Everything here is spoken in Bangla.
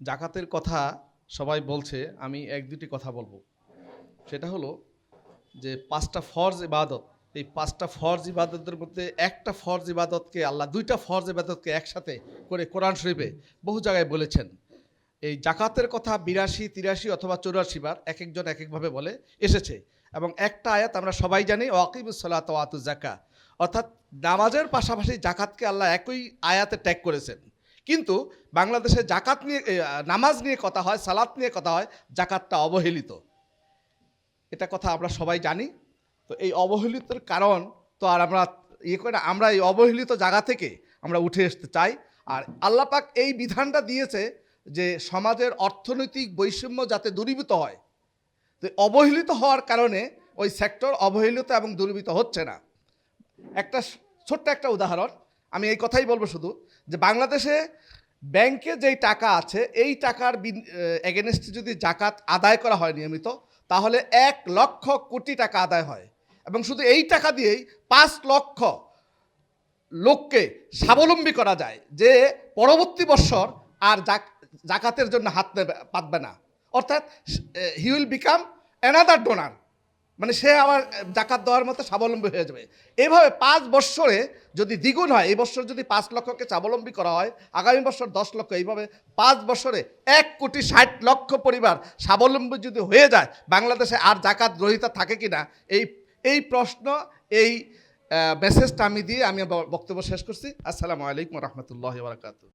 জাকাতের কথা সবাই বলছে, আমি এক দুটি কথা বলবো। সেটা হলো যে পাঁচটা ফরজ ইবাদত, এই পাঁচটা ফরজ ইবাদতের মধ্যে একটা ফরজ ইবাদতকে আল্লাহ দুইটা ফরজ ইবাদতকে একসাথে করে কোরআন শরীফে বহু জায়গায় বলেছেন। এই জাকাতের কথা ৮২, ৮৩ অথবা ৮৪ বার এক একজন এক একভাবে বলে এসেছে। এবং একটা আয়াত আমরা সবাই জানি, ওয়াকিমুস সালাত ওয়া আতুজ যাকাত, অর্থাৎ নামাজের পাশাপাশি জাকাতকে আল্লাহ একই আয়াতে ট্যাগ করেছেন। কিন্তু বাংলাদেশে জাকাত নিয়ে নামাজ নিয়ে কথা হয়, সালাত নিয়ে কথা হয়, জাকাতটা অবহেলিত। এটা কথা আমরা সবাই জানি। তো এই অবহেলিতের কারণ তো আর আমরা করে না, আমরা এই অবহেলিত জায়গা থেকে আমরা উঠে আসতে চাই। আর আল্লাহ পাক এই বিধানটা দিয়েছে যে সমাজের অর্থনৈতিক বৈষম্য যাতে দূরীভূত হয়। তো অবহেলিত হওয়ার কারণে ওই সেক্টর অবহেলিত এবং দূরীভূত হচ্ছে না। একটা ছোট্ট একটা উদাহরণ, আমি এই কথাই বলবো শুধু, যে বাংলাদেশে ব্যাংকে যেই টাকা আছে এই টাকার এগেনস্টে যদি জাকাত আদায় করা হয় নিয়মিত, তাহলে ১,০০,০০০ কোটি টাকা আদায় হয়। এবং শুধু এই টাকা দিয়েই ৫,০০,০০০ লোককে স্বাবলম্বী করা যায়, যে পরবর্তী বৎসর আর জাকাতের জন্য হাত পাতবে না। অর্থাৎ he will become another donor, মানে সে আবার জাকাত দেওয়ার মতো স্বাবলম্বী হয়ে যাবে। এভাবে ৫ বৎসরে যদি দ্বিগুণ হয়, এই বছর যদি ৫,০০,০০০কে স্বাবলম্বী করা হয়, আগামী বছর ১০,০০,০০০, এইভাবে ৫ বছরে ১,৬০,০০,০০০ পরিবার স্বাবলম্বী যদি হয়ে যায়, বাংলাদেশে আর জাকাত গ্রহীতা থাকে কি না, এই প্রশ্ন, এই মেসেজটা আমি দিয়ে আমি বক্তব্য শেষ করছি। আসসালামু আলাইকুম রহমতুল্লাহ বারাকাতুহু।